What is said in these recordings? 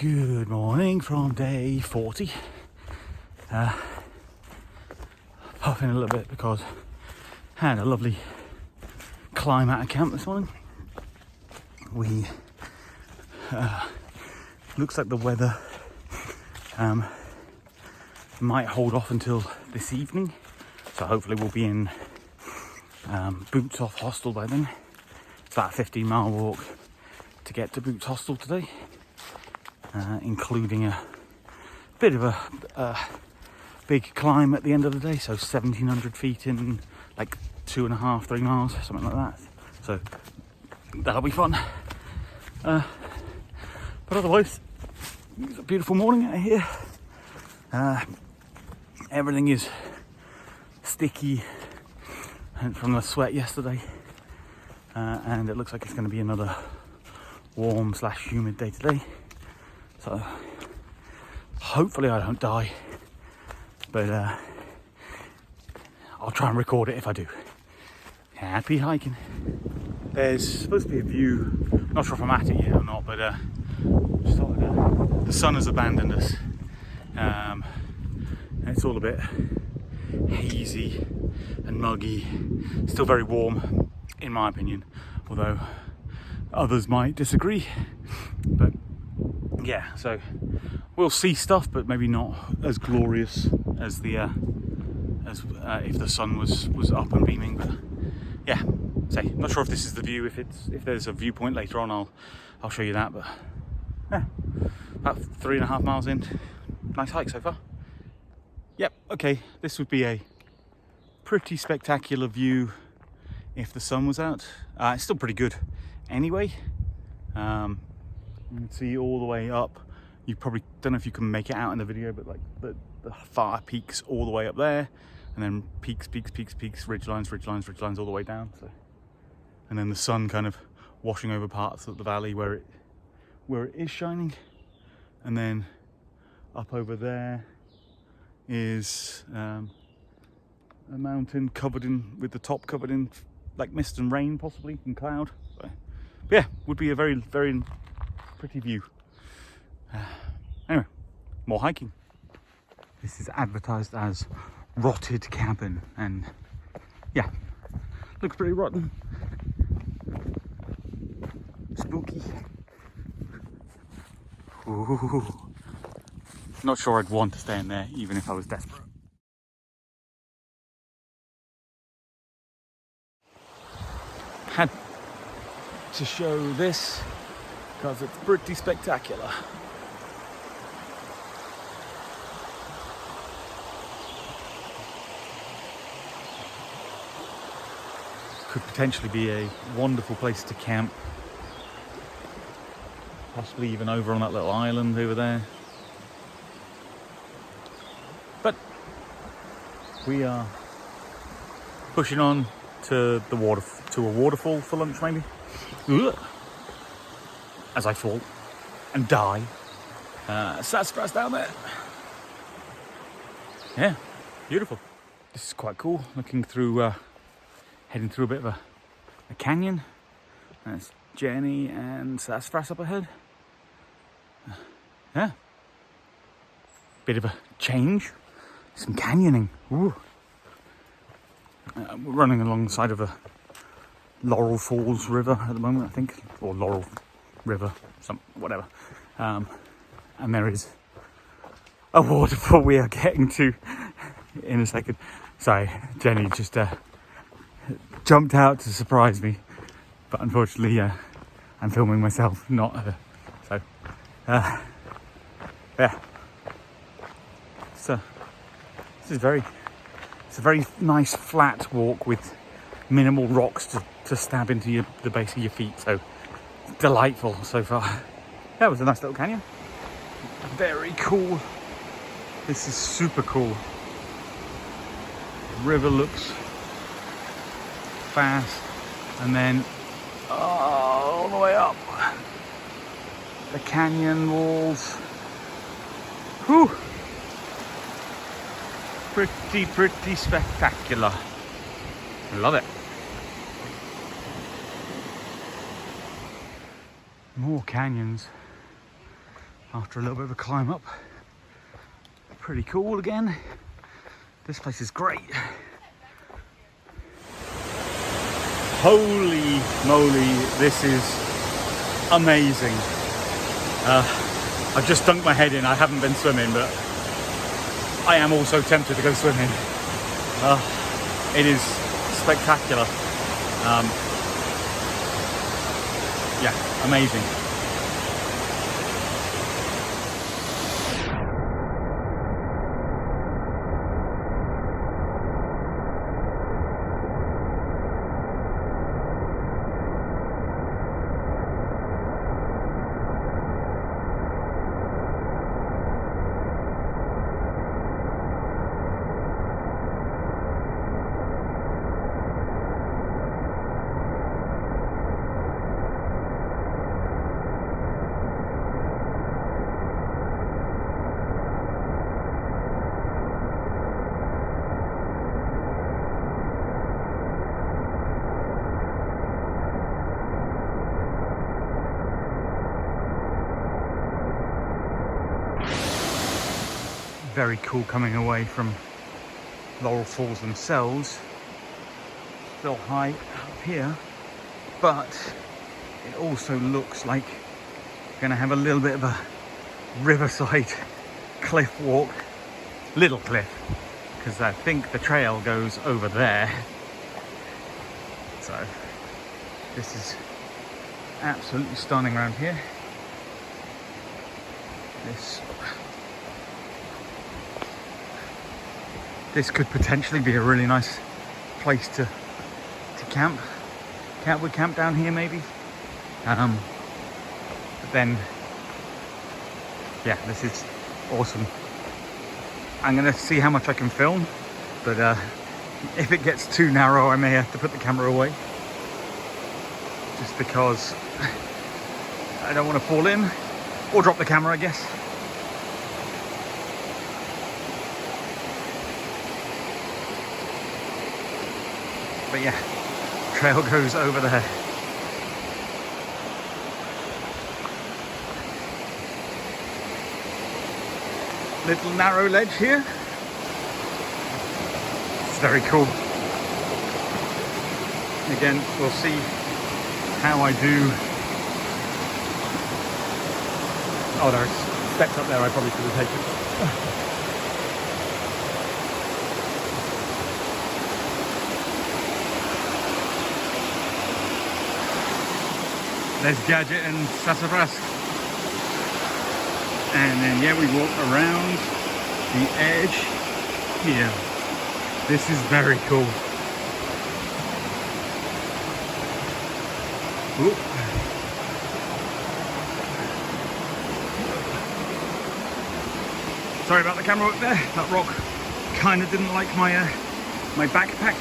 Good morning from day 40. Puffing a little bit because I had a lovely climb out of camp this morning. Looks like the weather might hold off until this evening, so hopefully we'll be in Boots Off Hostel by then. It's about a 15-mile walk to get to Boots Hostel today, including a bit of a big climb at the end of the day, so 1,700 feet in like 2.5, 3 miles, something like that. So that'll be fun. But otherwise, it's a beautiful morning out here. Everything is sticky and from the sweat yesterday, and it looks like it's going to be another warm / humid day today. So hopefully I don't die, but I'll try and record it if I do. Happy hiking. There's supposed to be a view, not sure if I'm at it yet or not, but just thought, the sun has abandoned us. And it's all a bit hazy and muggy, still very warm in my opinion, although others might disagree. But yeah, so we'll see stuff, but maybe not as glorious as the if the sun was up and beaming. But yeah, not sure if this is the view. If there's a viewpoint later on, I'll show you that. But yeah, about 3.5 miles in. Nice hike so far. Yep, okay, this would be a pretty spectacular view if the sun was out. It's still pretty good anyway. You can see all the way up. You probably don't know if you can make it out in the video, but like the far peaks all the way up there, and then peaks, ridgelines all the way down. So, and then the sun kind of washing over parts of the valley where it is shining, and then up over there is a mountain with the top covered in like mist and rain, possibly, and cloud. So, yeah, would be a very, very pretty view. Anyway, more hiking. This is advertised as rotted cabin, and yeah, looks pretty rotten. Spooky. Ooh. Not sure I'd want to stay in there, even if I was desperate. Had to show this because it's pretty spectacular. Could potentially be a wonderful place to camp. Possibly even over on that little island over there. But we are pushing on to a waterfall for lunch, maybe. Ugh. As I fall and die. Sassafras down there. Yeah, beautiful. This is quite cool. Looking through, heading through a bit of a canyon. That's Jenny and Sassafras up ahead. Yeah. Bit of a change. Some canyoning. Ooh. We're running alongside of a Laurel Falls river at the moment, I think, or Laurel River, whatever. And there is a waterfall we are getting to in a second. Sorry, Jenny just jumped out to surprise me, but unfortunately, I'm filming myself, not her. So, yeah. So, it's a very nice flat walk with minimal rocks to stab into the base of your feet. So delightful so far. That was a nice little canyon. Very cool. This is super cool. River looks fast, and then all the way up the canyon walls. Whew. Pretty spectacular. Love it. More canyons. after a little bit of a climb up. Pretty cool again. This place is great. Holy moly, this is amazing. I've just dunked my head in. I haven't been swimming, but I am also tempted to go swimming. It is spectacular. Yeah, amazing. Very cool coming away from Laurel Falls themselves. Still high up here, but it also looks like we're going to have a little bit of a riverside cliff walk. Little cliff, because I think the trail goes over there. So this is absolutely stunning around here. This could potentially be a really nice place to camp. We camp down here maybe. But then, yeah, this is awesome. I'm gonna see how much I can film, but if it gets too narrow, I may have to put the camera away. Just because I don't want to fall in, or drop the camera, I guess. But yeah, trail goes over there. Little narrow ledge here. It's very cool. Again, we'll see how I do. Oh, there's steps up there I probably should have taken. There's Gadget and Sassafras. And then, yeah, we walk around the edge here. This is very cool. Ooh. Sorry about the camera up there. That rock kind of didn't like my my backpack.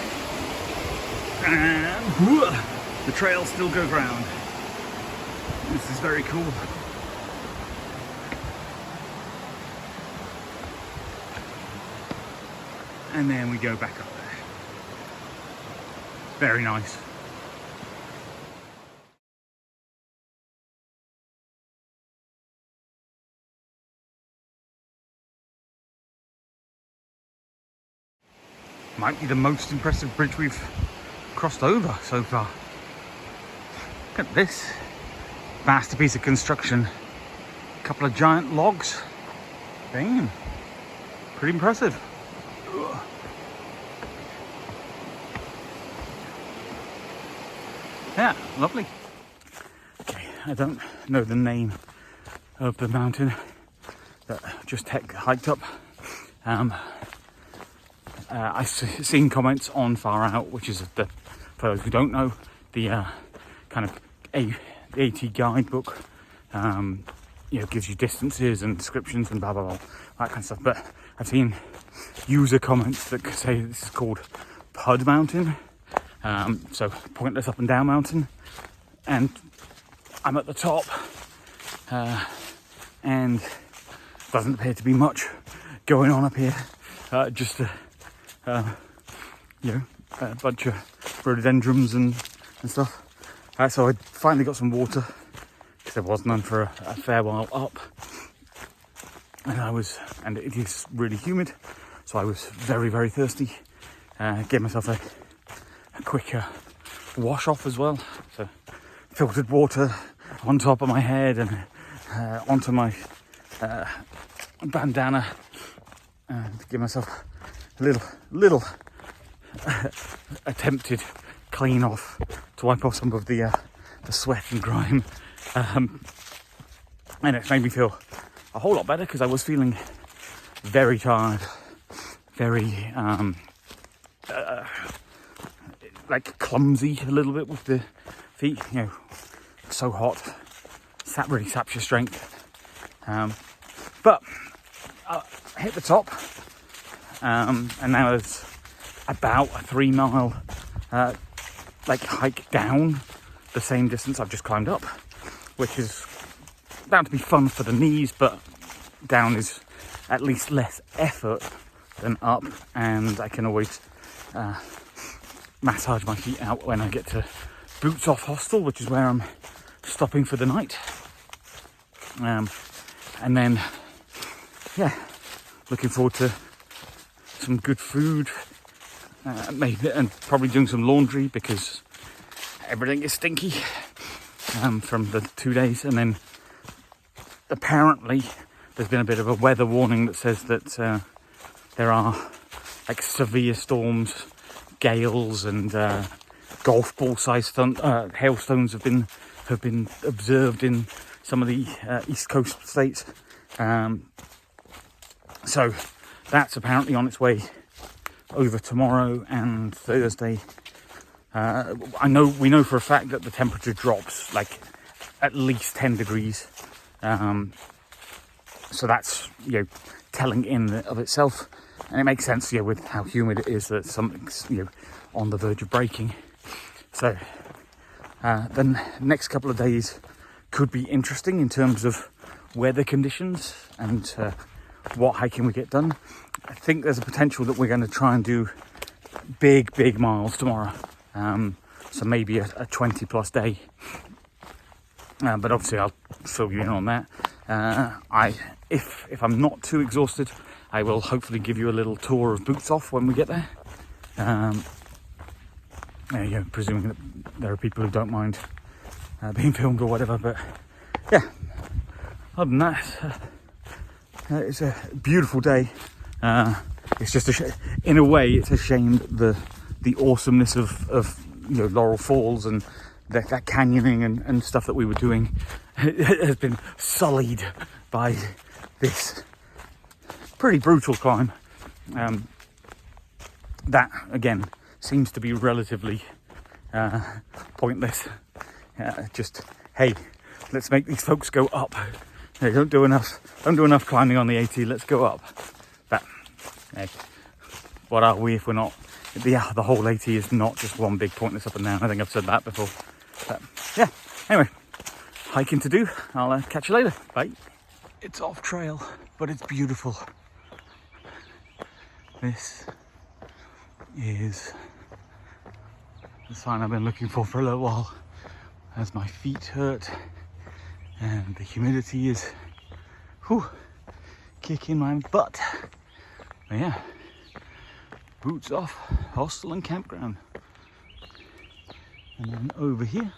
And the trail still goes round. This is very cool. And then we go back up there. Very nice. Might be the most impressive bridge we've crossed over so far. Look at this. Masterpiece of construction. A couple of giant logs. Damn. Pretty impressive. Ugh. Yeah, lovely. Okay, I don't know the name of the mountain that I just hiked up. I've seen comments on Far Out, which is the, for those who don't know, the kind of AT guidebook. You know, gives you distances and descriptions and blah blah blah, that kind of stuff. But I've seen user comments that say this is called Pud Mountain, so pointless up and down mountain. And I'm at the top, and doesn't appear to be much going on up here. Just you know, a bunch of rhododendrons and stuff. So I finally got some water, because there was none for a fair while up. and it is really humid, so I was very, very thirsty. Gave myself a quick wash off as well. So filtered water on top of my head and onto my bandana, to give myself a little attempted clean off, to wipe off some of the sweat and grime, and it made me feel a whole lot better, because I was feeling very tired, very like clumsy a little bit with the feet, you know, so hot, really saps your strength. But I hit the top, and now there's about a 3 mile like hike down the same distance I've just climbed up, which is bound to be fun for the knees, but down is at least less effort than up, and I can always massage my feet out when I get to Boots Off Hostel, which is where I'm stopping for the night. And then, yeah, looking forward to some good food, maybe, and probably doing some laundry, because everything is stinky from the 2 days. And then apparently there's been a bit of a weather warning that says that there are like severe storms, gales, and golf ball sized hailstones have been observed in some of the east coast states. So that's apparently on its way over tomorrow and Thursday. We know for a fact that the temperature drops like at least 10 degrees. So that's, you know, telling in of itself, and it makes sense, yeah, with how humid it is, that something's, you know, on the verge of breaking. So the next couple of days could be interesting in terms of weather conditions and what hiking we get done. I think there's a potential that we're going to try and do big miles tomorrow, so maybe a 20 plus day, but obviously I'll fill you in on that. If I'm not too exhausted, I will hopefully give you a little tour of Boots Off when we get there. Yeah, presuming that there are people who don't mind being filmed or whatever. But yeah, other than that, it's a beautiful day. It's just in a way, it's a shame that the awesomeness of you know, Laurel Falls and that canyoning and stuff that we were doing has been sullied by this pretty brutal climb. That again seems to be relatively pointless. Just, hey, let's make these folks go up. Hey, don't do enough climbing on the AT. Let's go up. But hey, what are we if we're not? The whole AT is not just one big pointless up and down. I think I've said that before. But yeah, anyway, hiking to do. I'll catch you later. Bye. It's off trail, but it's beautiful. This is the sign I've been looking for a little while, as my feet hurt and the humidity is kicking my butt. But yeah, Boots Off Hostel and Campground. And then over here,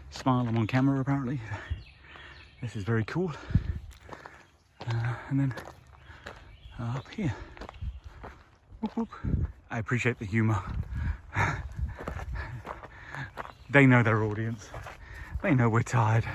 smile, I'm on camera apparently. This is very cool. And then up here, whoop, whoop. I appreciate the humour. They know their audience. They know we're tired.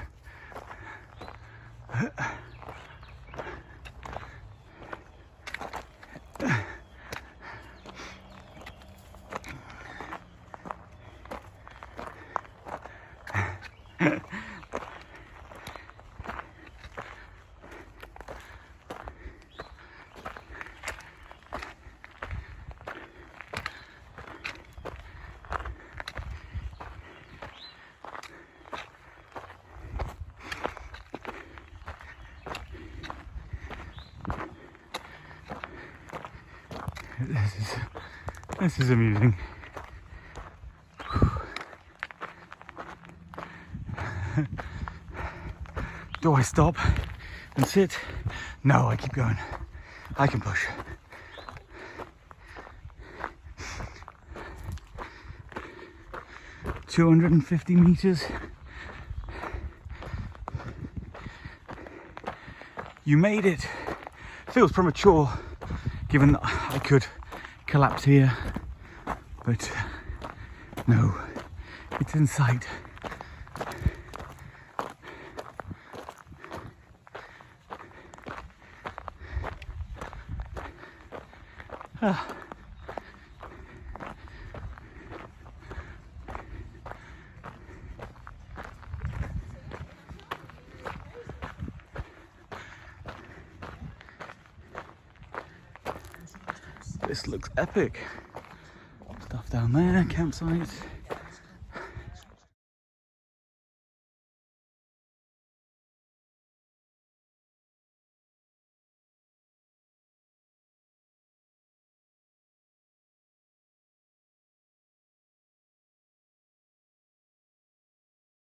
This is amusing. Do I stop and sit? No, I keep going. I can push. "250 meters. You made it. Feels premature, given that I could collapse here, but no, it's in sight. This looks epic. Stuff down there, campsite.